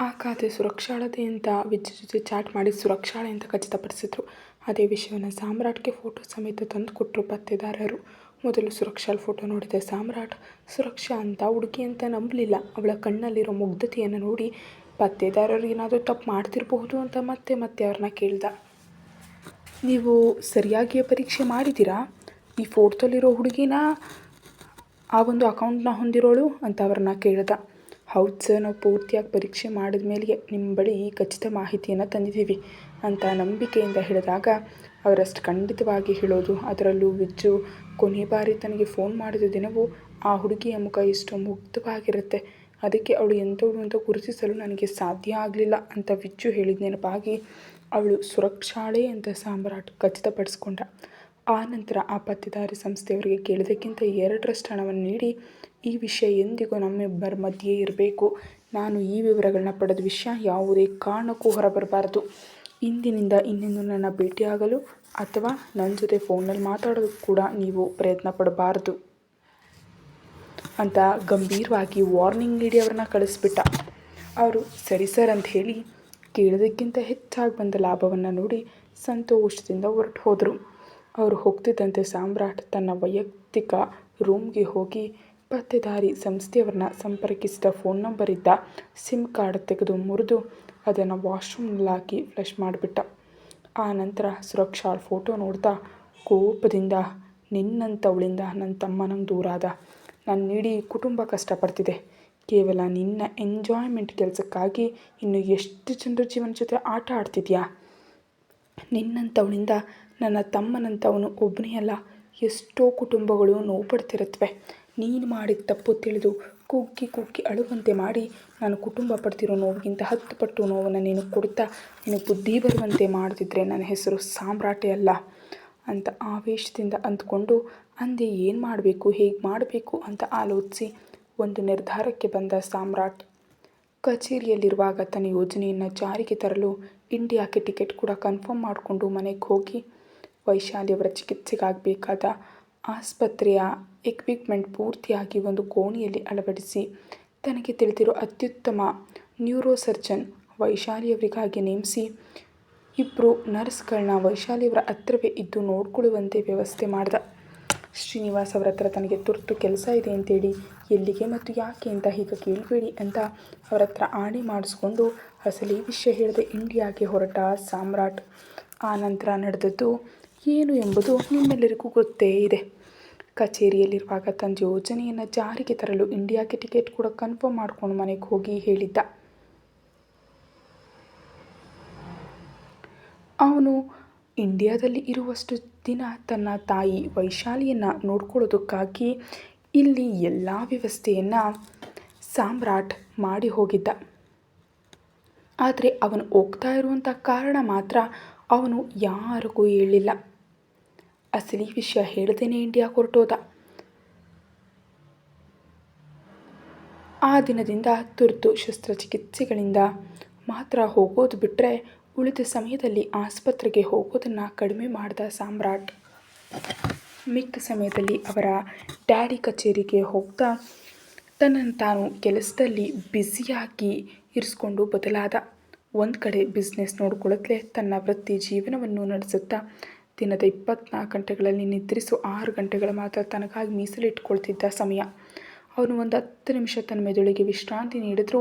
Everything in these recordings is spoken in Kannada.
ಆ ಖಾತೆ ಸುರಕ್ಷಾಳತೆ ಅಂತ ವಿಜಯ್ ಜೊತೆ ಚಾಟ್ ಮಾಡಿ ಸುರಕ್ಷಾಳೆ ಅಂತ ಖಚಿತಪಡಿಸಿದ್ರು. ಅದೇ ವಿಷಯವನ್ನು ಸಾಮ್ರಾಟ್ಗೆ ಫೋಟೋ ಸಮೇತ ತಂದುಕೊಟ್ರು ಪತ್ತೆದಾರರು. ಮೊದಲು ಸುರಕ್ಷಾಳ ಫೋಟೋ ನೋಡಿದ ಸಾಮ್ರಾಟ್ ಸುರಕ್ಷಾ ಅಂತ ಹುಡುಗಿ ಅಂತ ನಂಬಲಿಲ್ಲ. ಅವಳ ಕಣ್ಣಲ್ಲಿರೋ ಮುಗ್ಧತೆಯನ್ನು ನೋಡಿ ಪತ್ತೆದಾರರು ಏನಾದರೂ ತಪ್ಪು ಮಾಡ್ತಿರಬಹುದು ಅಂತ ಮತ್ತೆ ಮತ್ತೆ ಅವ್ರನ್ನ ಕೇಳ್ದ. ನೀವು ಸರಿಯಾಗಿಯೇ ಪರೀಕ್ಷೆ ಮಾಡಿದ್ದೀರಾ? ಈ ಫೋಟೋದಲ್ಲಿರೋ ಹುಡುಗಿನ ಆ ಒಂದು ಅಕೌಂಟ್ನ ಹೊಂದಿರೋಳು ಅಂತ ಅವ್ರನ್ನ ಕೇಳ್ದ. ಹೌದು ಸರ್, ನಾವು ಪೂರ್ತಿಯಾಗಿ ಪರೀಕ್ಷೆ ಮಾಡಿದ ಮೇಲೆ ನಿಮ್ಮ ಬಳಿ ಖಚಿತ ಮಾಹಿತಿಯನ್ನು ತಂದಿದ್ದೀವಿ ಅಂತ ನಂಬಿಕೆಯಿಂದ ಹೇಳಿದಾಗ ಅವರಷ್ಟು ಖಂಡಿತವಾಗಿ ಹೇಳೋದು. ಅದರಲ್ಲೂ ವಿಜ್ಜು ಕೊನೆ ಬಾರಿ ತನಗೆ ಫೋನ್ ಮಾಡಿದ ದಿನವೂ ಆ ಹುಡುಗಿಯ ಮುಖ ಎಷ್ಟು ಮುಗ್ಧವಾಗಿರುತ್ತೆ, ಅದಕ್ಕೆ ಅವಳು ಎಂಥವಳು ಅಂತ ಗುರುತಿಸಲು ನನಗೆ ಸಾಧ್ಯ ಆಗಲಿಲ್ಲ ಅಂತ ವಿಜ್ಜು ಹೇಳಿದ ನೆನಪಾಗಿ ಅವಳು ಸುರಕ್ಷಾಳೆ ಅಂತ ಸಾಮ್ರಾಟ್ ಖಚಿತಪಡಿಸ್ಕೊಂಡ. ಆ ನಂತರ ಆ ಪತ್ತೆದಾರಿ ಸಂಸ್ಥೆಯವರಿಗೆ ಕೇಳಿದಕ್ಕಿಂತ 2ರಷ್ಟು ಹಣವನ್ನು ನೀಡಿ, ಈ ವಿಷಯ ಎಂದಿಗೂ ನಮ್ಮಿಬ್ಬರ ಮಧ್ಯೆ ಇರಬೇಕು. ನಾನು ಈ ವಿವರಗಳನ್ನ ಪಡೆದ ವಿಷಯ ಯಾವುದೇ ಕಾರಣಕ್ಕೂ ಹೊರಬರಬಾರದು. ಇಂದಿನಿಂದ ಇನ್ನೆಂದು ನನ್ನ ಭೇಟಿಯಾಗಲು ಅಥವಾ ನನ್ನ ಜೊತೆ ಫೋನಲ್ಲಿ ಮಾತಾಡೋದಕ್ಕೂ ಕೂಡ ನೀವು ಪ್ರಯತ್ನ ಪಡಬಾರದು ಅಂತ ಗಂಭೀರವಾಗಿ ವಾರ್ನಿಂಗ್ ನೀಡಿ ಅವ್ರನ್ನ ಕಳಿಸ್ಬಿಟ್ಟ. ಅವರು ಸರಿ ಸರ್ ಅಂತ ಹೇಳಿ ಕೇಳೋದಕ್ಕಿಂತ ಹೆಚ್ಚಾಗಿ ಬಂದ ಲಾಭವನ್ನು ನೋಡಿ ಸಂತೋಷದಿಂದ ಹೊರಟು ಹೋದರು. ಅವರು ಹೋಗ್ತಿದ್ದಂತೆ ಸಾಮ್ರಾಟ್ ತನ್ನ ವೈಯಕ್ತಿಕ ರೂಮ್ಗೆ ಹೋಗಿ ಪತ್ತೆದಾರಿ ಸಂಸ್ಥೆಯವ್ರನ್ನ ಸಂಪರ್ಕಿಸಿದ ಫೋನ್ ನಂಬರ್ ಇದ್ದ ಸಿಮ್ ಕಾರ್ಡ್ ತೆಗೆದು ಮುರಿದು ಅದನ್ನು ವಾಶ್ರೂಮ್ನಲ್ಲಿ ಹಾಕಿ ಫ್ಲಶ್ ಮಾಡಿಬಿಟ್ಟ. ಆ ನಂತರ ಸುರಕ್ಷಾಳ ಫೋಟೋ ನೋಡ್ತಾ ಕೋಪದಿಂದ, ನಿನ್ನಂಥವಳಿಂದ ನನ್ನ ತಮ್ಮ ನಂಗೆ ದೂರ ಆದ, ನನ್ನ ಇಡೀ ಕುಟುಂಬ ಕಷ್ಟಪಡ್ತಿದೆ, ಕೇವಲ ನಿನ್ನ ಎಂಜಾಯ್ಮೆಂಟ್ ಕೆಲಸಕ್ಕಾಗಿ ಇನ್ನು ಎಷ್ಟು ಜನರ ಜೀವನ ಜೊತೆ ಆಟ ಆಡ್ತಿದ್ಯಾ? ನಿನ್ನಂಥವಳಿಂದ ನನ್ನ ತಮ್ಮನಂಥವನು ಒಬ್ಬನೇ ಅಲ್ಲ, ಎಷ್ಟೋ ಕುಟುಂಬಗಳು ನೋವು ಪಡ್ತಿರುತ್ತವೆ. ನೀನು ಮಾಡಿದ ತಪ್ಪು ತಿಳಿದು ಕುಗ್ಗಿ ಕುಗ್ಗಿ ಅಳುವಂತೆ ಮಾಡಿ ನಾನು ಕುಟುಂಬ ಪಡ್ತಿರೋ ನೋವಿಗಿಂತ 10 ಪಟ್ಟು ನೋವನ್ನು ನೀನು ಕೊಡ್ತಾ ನೀನು ಬುದ್ಧಿ ಬರುವಂತೆ ಮಾಡ್ತಿದ್ರೆ ನನ್ನ ಹೆಸರು ಸಾಮ್ರಾಟೇ ಅಲ್ಲ ಅಂತ ಆವೇಶದಿಂದ ಅಂದ್ಕೊಂಡು ಅಂದೇ ಏನು ಮಾಡಬೇಕು, ಹೇಗೆ ಮಾಡಬೇಕು ಅಂತ ಆಲೋಚಿಸಿ ಒಂದು ನಿರ್ಧಾರಕ್ಕೆ ಬಂದ ಸಾಮ್ರಾಟ್ ಕಚೇರಿಯಲ್ಲಿರುವಾಗ ತನ್ನ ಯೋಜನೆಯನ್ನು ಜಾರಿಗೆ ತರಲು ಇಂಡಿಯಾಕ್ಕೆ ಟಿಕೆಟ್ ಕೂಡ ಕನ್ಫರ್ಮ್ ಮಾಡಿಕೊಂಡು ಮನೆಗೆ ಹೋಗಿ ವೈಶಾಲಿಯವರ ಚಿಕಿತ್ಸೆಗಾಗಬೇಕಾದ ಆಸ್ಪತ್ರೆಯ ಎಕ್ವಿಪ್ಮೆಂಟ್ ಪೂರ್ತಿಯಾಗಿ ಒಂದು ಕೋಣೆಯಲ್ಲಿ ಅಳವಡಿಸಿ ತನಗೆ ತಿಳಿದಿರೋ ಅತ್ಯುತ್ತಮ ನ್ಯೂರೋ ಸರ್ಜನ್ ವೈಶಾಲಿಯವರಿಗಾಗಿ ನೇಮಿಸಿ 2 ನರ್ಸ್ಗಳನ್ನ ವೈಶಾಲಿಯವರ ಹತ್ರವೇ ಇದ್ದು ನೋಡ್ಕೊಳ್ಳುವಂತೆ ವ್ಯವಸ್ಥೆ ಮಾಡಿದ. ಶ್ರೀನಿವಾಸ್ ಅವರ ಹತ್ರ ತನಗೆ ತುರ್ತು ಕೆಲಸ ಇದೆ ಅಂತೇಳಿ ಎಲ್ಲಿಗೆ ಮತ್ತು ಯಾಕೆ ಅಂತ ಹೀಗೆ ಕೇಳಬೇಡಿ ಅಂತ ಅವರ ಹತ್ರ ಆಣೆ ಮಾಡಿಸ್ಕೊಂಡು ಅಸಲಿ ವಿಷಯ ಹೇಳದೆ ಇಂಡಿಯಾಗೆ ಹೊರಟ ಸಾಮ್ರಾಟ್. ಆ ನಂತರ ನಡೆದದ್ದು ಏನು ಎಂಬುದು ನಿಮ್ಮೆಲ್ಲರಿಗೂ ಗೊತ್ತೇ ಇದೆ. ಕಚೇರಿಯಲ್ಲಿರುವಾಗ ತನ್ನ ಯೋಜನೆಯನ್ನು ಜಾರಿಗೆ ತರಲು ಇಂಡಿಯಾಗೆ ಟಿಕೆಟ್ ಕೂಡ ಕನ್ಫರ್ಮ್ ಮಾಡ್ಕೊಂಡು ಮನೆಗೆ ಹೋಗಿ ಹೇಳಿದ್ದ. ಅವನು ಇಂಡಿಯಾದಲ್ಲಿ ಇರುವಷ್ಟು ದಿನ ತನ್ನ ತಾಯಿ ವೈಶಾಲಿಯನ್ನು ನೋಡ್ಕೊಳ್ಳೋದಕ್ಕಾಗಿ ಇಲ್ಲಿ ಎಲ್ಲ ವ್ಯವಸ್ಥೆಯನ್ನು ಸಾಮ್ರಾಟ್ ಮಾಡಿ ಹೋಗಿದ್ದ. ಆದರೆ ಅವನು ಹೋಗ್ತಾ ಇರುವಂಥ ಕಾರಣ ಮಾತ್ರ ಅವನು ಯಾರಿಗೂ ಹೇಳಿಲ್ಲ. ಅಸಲಿ ವಿಷಯ ಹೇಳದೇನೆ ಇಂಡಿಯಾ ಹೊರಟೋದ. ಆ ದಿನದಿಂದ ತುರ್ತು ಶಸ್ತ್ರಚಿಕಿತ್ಸೆಗಳಿಂದ ಮಾತ್ರ ಹೋಗೋದು ಬಿಟ್ಟರೆ ಉಳಿದ ಸಮಯದಲ್ಲಿ ಆಸ್ಪತ್ರೆಗೆ ಹೋಗೋದನ್ನು ಕಡಿಮೆ ಮಾಡಿದ ಸಾಮ್ರಾಟ್. ಮಿಕ್ಕ ಸಮಯದಲ್ಲಿ ಅವರ ಡ್ಯಾಡಿ ಕಚೇರಿಗೆ ಹೋಗ್ತಾ ತನ್ನನ್ನು ತಾನು ಕೆಲಸದಲ್ಲಿ ಬ್ಯುಸಿಯಾಗಿ ಇರಿಸ್ಕೊಂಡು ಬದಲಾದ. ಒಂದು ಕಡೆ ಬಿಸ್ನೆಸ್ ನೋಡ್ಕೊಳ್ಳೋದ್ಲೆ ತನ್ನ ವೃತ್ತಿ ಜೀವನವನ್ನು ನಡೆಸುತ್ತಾ ದಿನದ 24 ಗಂಟೆಗಳಲ್ಲಿ ನಿದ್ರಿಸೋ 6 ಗಂಟೆಗಳು ಮಾತ್ರ ತನಗಾಗಿ ಮೀಸಲಿಟ್ಕೊಳ್ತಿದ್ದ ಸಮಯ. ಅವನು ಒಂದು 10 ನಿಮಿಷ ತನ್ನ ಮೆದುಳಿಗೆ ವಿಶ್ರಾಂತಿ ನೀಡಿದ್ರೂ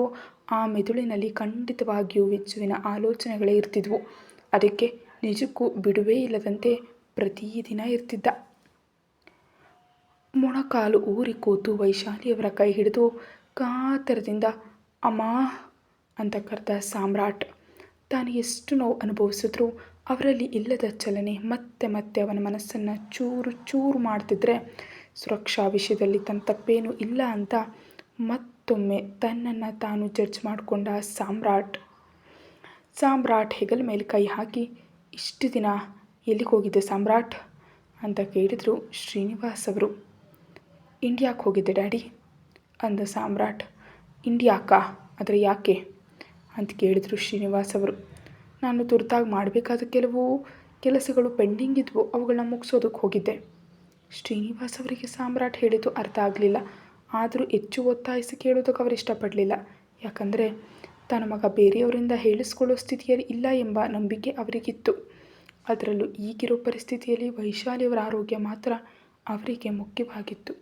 ಆ ಮೆದುಳಿನಲ್ಲಿ ಖಂಡಿತವಾಗಿಯೂ ವಿಜ್ಜುವಿನ ಆಲೋಚನೆಗಳೇ ಇರ್ತಿದ್ವು. ಅದಕ್ಕೆ ನಿಜಕ್ಕೂ ಬಿಡುವೇ ಇಲ್ಲದಂತೆ ಪ್ರತಿದಿನ ಇರ್ತಿದ್ದ. ಮೊಣಕಾಲು ಊರಿ ಕೂತು ವೈಶಾಲಿಯವರ ಕೈ ಹಿಡಿದು ಕಾತರದಿಂದ ಅಮ್ಮ ಅಂತ ಕರೆದ ಸಾಮ್ರಾಟ್. ತಾನು ಎಷ್ಟು ನೋವು ಅನುಭವಿಸಿದ್ರೂ ಅವರಲ್ಲಿ ಇಲ್ಲದ ಚಲನೆ ಮತ್ತೆ ಮತ್ತೆ ಅವನ ಮನಸ್ಸನ್ನು ಚೂರು ಚೂರು ಮಾಡ್ತಿದ್ರೆ ಸುರಕ್ಷಾ ವಿಷಯದಲ್ಲಿ ತನ್ನ ತಪ್ಪೇನೂ ಇಲ್ಲ ಅಂತ ಮತ್ತೊಮ್ಮೆ ತನ್ನನ್ನು ತಾನು ಜಡ್ಜ್ ಮಾಡಿಕೊಂಡ ಸಾಮ್ರಾಟ್ ಹೆಗಲ ಮೇಲೆ ಕೈ ಹಾಕಿ, ಇಷ್ಟು ದಿನ ಎಲ್ಲಿಗೆ ಹೋಗಿದ್ದೆ ಸಾಮ್ರಾಟ್ ಅಂತ ಕೇಳಿದರು ಶ್ರೀನಿವಾಸ್ ಅವರು. ಇಂಡಿಯಾಕ್ಕೆ ಹೋಗಿದ್ದೆ ಡ್ಯಾಡಿ ಅಂದ ಸಾಮ್ರಾಟ್. ಇಂಡಿಯಾಕ್ಕ? ಆದರೆ ಯಾಕೆ ಅಂತ ಕೇಳಿದರು ಶ್ರೀನಿವಾಸ್ ಅವರು. ನಾನು ತುರ್ತಾಗಿ ಮಾಡಬೇಕಾದ ಕೆಲವು ಕೆಲಸಗಳು ಪೆಂಡಿಂಗ್ ಇದ್ವು, ಅವುಗಳನ್ನ ಮುಗಿಸೋದಕ್ಕೆ ಹೋಗಿದ್ದೆ. ಶ್ರೀನಿವಾಸ್ ಅವರಿಗೆ ಸಾಮ್ರಾಟ್ ಹೇಳಿದ್ದು ಅರ್ಥ ಆಗಲಿಲ್ಲ. ಆದರೂ ಹೆಚ್ಚು ಒತ್ತಾಯಿಸಿ ಕೇಳೋದಕ್ಕೆ ಅವರು ಇಷ್ಟಪಡಲಿಲ್ಲ. ಯಾಕಂದರೆ ತನ್ನ ಮಗ ಬೇರೆಯವರಿಂದ ಹೇಳಿಸ್ಕೊಳ್ಳೋ ಸ್ಥಿತಿಯಲ್ಲಿ ಇಲ್ಲ ಎಂಬ ನಂಬಿಕೆ ಅವರಿಗಿತ್ತು. ಅದರಲ್ಲೂ ಈಗಿರೋ ಪರಿಸ್ಥಿತಿಯಲ್ಲಿ ವೈಶಾಲಿಯವರ ಆರೋಗ್ಯ ಮಾತ್ರ ಅವರಿಗೆ ಮುಖ್ಯವಾಗಿತ್ತು.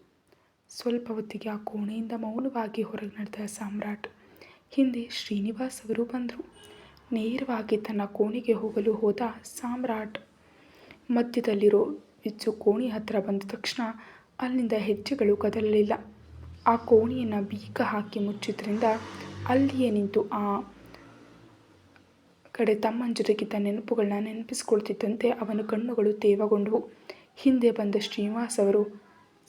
ಸ್ವಲ್ಪ ಹೊತ್ತಿಗೆ ಆ ಕೋಣೆಯಿಂದ ಮೌನವಾಗಿ ಹೊರಗೆ ನಡೆದ ಸಾಮ್ರಾಟ್. ಹಿಂದೆ ಶ್ರೀನಿವಾಸ್ ಅವರು ಬಂದರು. ನೇರವಾಗಿ ತನ್ನ ಕೋಣೆಗೆ ಹೋಗಲು ಹೋದ ಸಾಮ್ರಾಟ್ ಮಧ್ಯದಲ್ಲಿರೋ ವಿಚ್ಚು ಕೋಣೆ ಹತ್ತಿರ ಬಂದ ತಕ್ಷಣ ಅಲ್ಲಿಂದ ಹೆಜ್ಜೆಗಳು ಕದಲಲಿಲ್ಲ. ಆ ಕೋಣೆಯನ್ನು ಬೀಗ ಹಾಕಿ ಮುಚ್ಚಿದ್ರಿಂದ ಅಲ್ಲಿಯೇ ನಿಂತು ಆ ಕಡೆ ತಮ್ಮನ ಜೊತೆಗಿದ್ದ ನೆನಪುಗಳನ್ನ ನೆನಪಿಸ್ಕೊಳ್ತಿದ್ದಂತೆ ಅವನ ಕಣ್ಣುಗಳು ತೇವಗೊಂಡವು. ಹಿಂದೆ ಬಂದ ಶ್ರೀನಿವಾಸ್ ಅವರು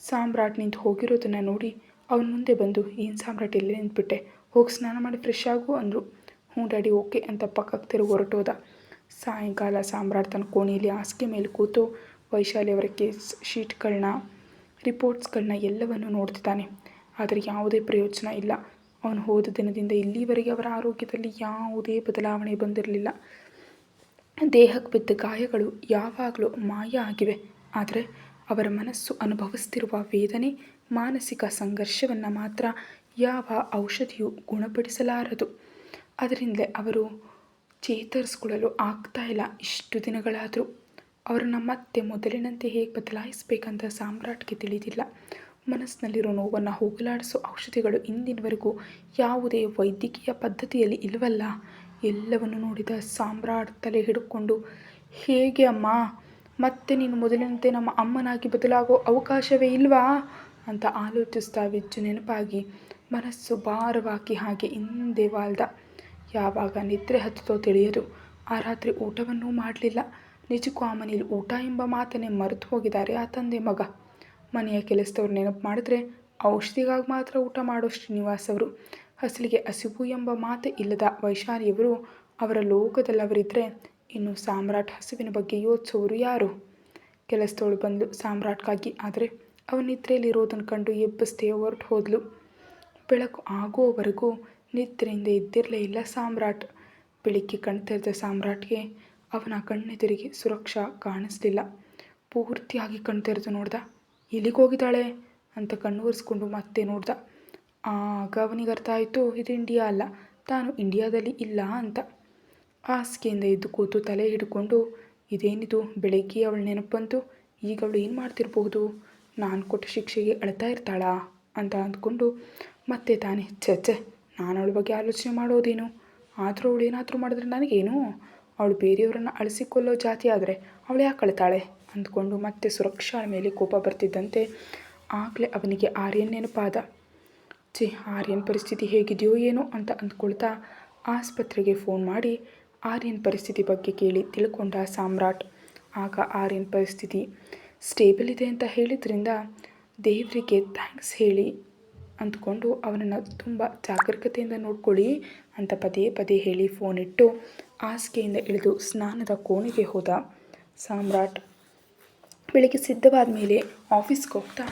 ಸಾಮ್ರಾಟ್ ನಿಂತು ಹೋಗಿರೋದನ್ನು ನೋಡಿ ಅವನ ಮುಂದೆ ಬಂದು, ಏನು ಸಾಮ್ರಾಟ್ ಇಲ್ಲೇ ನಿಂತ್ಬಿಟ್ಟೆ, ಹೋಗಿ ಸ್ನಾನ ಮಾಡಿ ಫ್ರೆಶ್ ಆಗು ಅಂದರು. ಹ್ಞೂ ಡ್ಯಾಡಿ ಓಕೆ ಅಂತ ಪಕ್ಕಕ್ಕೆ ತಿರುಗಿ ಹೊರಟೋದ. ಸಾಯಂಕಾಲ ಸಾಮ್ರಾಟ್ ತನ್ನ ಕೋಣೆಯಲ್ಲಿ ಹಾಸಿಗೆ ಮೇಲೆ ಕೂತು ವೈಶಾಲಿಯವರ ಕೇಸ್ ಶೀಟ್ಗಳನ್ನ ರಿಪೋರ್ಟ್ಸ್ಗಳನ್ನ ಎಲ್ಲವನ್ನು ನೋಡ್ತಿದ್ದಾನೆ. ಆದರೆ ಯಾವುದೇ ಪ್ರಯೋಜನ ಇಲ್ಲ. ಅವನು ಹೋದ ದಿನದಿಂದ ಇಲ್ಲಿವರೆಗೆ ಅವರ ಆರೋಗ್ಯದಲ್ಲಿ ಯಾವುದೇ ಬದಲಾವಣೆ ಬಂದಿರಲಿಲ್ಲ. ದೇಹಕ್ಕೆ ಬಿದ್ದ ಗಾಯಗಳು ಯಾವಾಗಲೂ ಮಾಯ ಆಗಿವೆ. ಆದರೆ ಅವರ ಮನಸ್ಸು ಅನುಭವಿಸ್ತಿರುವ ವೇದನೆ, ಮಾನಸಿಕ ಸಂಘರ್ಷವನ್ನು ಮಾತ್ರ ಯಾವ ಔಷಧಿಯೂ ಗುಣಪಡಿಸಲಾರದು. ಅದರಿಂದಲೇ ಅವರು ಚೇತರಿಸ್ಕೊಳ್ಳಲು ಆಗ್ತಾ ಇಲ್ಲ. ಇಷ್ಟು ದಿನಗಳಾದರೂ ಅವರನ್ನು ಮತ್ತೆ ಮೊದಲಿನಂತೆ ಹೇಗೆ ಬದಲಾಯಿಸಬೇಕಂತ ಸಾಮ್ರಾಟ್ಗೆ ತಿಳಿದಿಲ್ಲ. ಮನಸ್ಸಿನಲ್ಲಿರೋ ನೋವನ್ನು ಹೋಗಲಾಡಿಸೋ ಔಷಧಿಗಳು ಇಂದಿನವರೆಗೂ ಯಾವುದೇ ವೈದ್ಯಕೀಯ ಪದ್ಧತಿಯಲ್ಲಿ ಇಲ್ಲವಲ್ಲ. ಎಲ್ಲವನ್ನು ನೋಡಿದ ಸಾಮ್ರಾಟ್ ತಲೆ ಹಿಡ್ಕೊಂಡು, ಹೇಗೆ ಅಮ್ಮ, ಮತ್ತೆ ನೀನು ಮೊದಲಿನಂತೆ ನಮ್ಮ ಅಮ್ಮನಾಗಿ ಬದಲಾಗೋ ಅವಕಾಶವೇ ಇಲ್ವಾ ಅಂತ ಆಲೋಚಿಸ್ತಾ ವಿಜ್ಜು ನೆನಪಾಗಿ ಮನಸ್ಸು ಭಾರವಾಗಿ ಹಾಗೆ ಹಿಂದೆ ವಾಲ್ದ. ಯಾವಾಗ ನಿದ್ರೆ ಹತ್ತೋ ತಿಳಿಯದು. ಆ ರಾತ್ರಿ ಊಟವನ್ನೂ ಮಾಡಲಿಲ್ಲ. ನಿಜಕ್ಕೂ ಆ ಮನೇಲಿ ಊಟ ಎಂಬ ಮಾತನ್ನೇ ಮರೆತು ಹೋಗಿದ್ದಾರೆ ಆ ತಂದೆ ಮಗ. ಮನೆಯ ಕೆಲಸದವ್ರು ನೆನಪು ಮಾಡಿದ್ರೆ ಔಷಧಿಗಾಗಿ ಮಾತ್ರ ಊಟ ಮಾಡೋ ಶ್ರೀನಿವಾಸ್ ಅವರು, ಹಸಿಲಿಗೆ ಹಸಿವು ಎಂಬ ಮಾತೇ ಇಲ್ಲದ ವೈಶಾಲಿಯವರು ಅವರ ಲೋಕದಲ್ಲವರಿದ್ದರೆ ಇನ್ನು ಸಾಮ್ರಾಟ್ ಹಸಿವಿನ ಬಗ್ಗೆ ಯೋಚಿಸೋರು ಯಾರು? ಕೆಲಸದವಳು ಬಂದು ಸಾಮ್ರಾಟ್ಗಾಗಿ. ಆದರೆ ಅವನ ನಿದ್ರೆಯಲ್ಲಿರೋದನ್ನು ಕಂಡು ಎಬ್ಬಿಸ್ತೇ ಹೊರಟು ಹೋದ್ಲು. ಬೆಳಕು ಆಗೋವರೆಗೂ ನಿದ್ರೆಯಿಂದ ಎದ್ದಿರಲೇ ಇಲ್ಲ ಸಾಮ್ರಾಟ್. ಬೆಳಿಗ್ಗೆ ಕಣ್ತೆರೆದ ಸಾಮ್ರಾಟ್ಗೆ ಅವನ ಕಣ್ಣೆದುರಿಗೆ ಸುರಕ್ಷಾ ಕಾಣಿಸ್ಲಿಲ್ಲ. ಪೂರ್ತಿಯಾಗಿ ಕಣ್ತೆರೆದು ನೋಡ್ದ. ಎಲ್ಲಿಗೋಗಿದ್ದಾಳೆ ಅಂತ ಕಣ್ಣುವರಿಸ್ಕೊಂಡು ಮತ್ತೆ ನೋಡ್ದ. ಆಗ ಅವನಿಗೆ ಅರ್ಥ ಆಯಿತು, ಇದು ಇಂಡಿಯಾ ಅಲ್ಲ, ತಾನು ಇಂಡಿಯಾದಲ್ಲಿ ಇಲ್ಲ ಅಂತ. ಹಾಸಿಗೆಯಿಂದ ಎದ್ದು ಕೂತು ತಲೆ ಹಿಡ್ಕೊಂಡು, ಇದೇನಿದು, ಬೆಳಗ್ಗೆ ಅವಳು ನೆನಪು ಬಂತು, ಈಗ ಅವಳು ಏನು ಮಾಡ್ತಿರ್ಬೋದು, ನಾನು ಕೊಟ್ಟ ಶಿಕ್ಷೆಗೆ ಅಳ್ತಾ ಇರ್ತಾಳಾ ಅಂತ ಅಂದ್ಕೊಂಡು ಮತ್ತೆ ತಾನೇ, ಛೆ ನಾನು ಅವಳ ಬಗ್ಗೆ ಆಲೋಚನೆ ಮಾಡೋದೇನು, ಆದರೂ ಅವಳು ಏನಾದರೂ ಮಾಡಿದ್ರೆ ನನಗೇನು, ಅವಳು ಬೇರೆಯವರನ್ನು ಅಳಿಸಿಕೊಳ್ಳೋ ಜಾತಿ ಆದರೆ ಅವಳು ಯಾಕೆ ಅಳ್ತಾಳೆ ಅಂದ್ಕೊಂಡು ಮತ್ತೆ ಸುರಕ್ಷಾ ಮೇಲೆ ಕೋಪ ಬರ್ತಿದ್ದಂತೆ ಆಗಲೇ ಅವನಿಗೆ ಆರ್ಯನ್ ನೆನಪಾದ. ಆರ್ಯನ್ ಪರಿಸ್ಥಿತಿ ಹೇಗಿದೆಯೋ ಏನೋ ಅಂತ ಅಂದ್ಕೊಳ್ತಾ ಆಸ್ಪತ್ರೆಗೆ ಫೋನ್ ಮಾಡಿ ಆರ್ಯನ್ ಪರಿಸ್ಥಿತಿ ಬಗ್ಗೆ ಕೇಳಿ ತಿಳ್ಕೊಂಡ ಸಾಮ್ರಾಟ್. ಆಗ ಆರ್ಯನ್ ಪರಿಸ್ಥಿತಿ ಸ್ಟೇಬಲ್ ಇದೆ ಅಂತ ಹೇಳಿದ್ರಿಂದ ದೇವರಿಗೆ ಥ್ಯಾಂಕ್ಸ್ ಹೇಳಿ ಅಂದ್ಕೊಂಡು ಅವನನ್ನು ತುಂಬ ಜಾಗರೂಕತೆಯಿಂದ ನೋಡ್ಕೊಳ್ಳಿ ಅಂತ ಪದೇ ಪದೇ ಹೇಳಿ ಫೋನ್ ಇಟ್ಟು ಹಾಸಿಗೆಯಿಂದ ಇಳಿದು ಸ್ನಾನದ ಕೋಣೆಗೆ ಹೋದ ಸಾಮ್ರಾಟ್. ಬೆಳಿಗ್ಗೆ ಸಿದ್ಧವಾದ ಮೇಲೆ ಆಫೀಸ್ಗೆ ಹೋಗ್ತಾ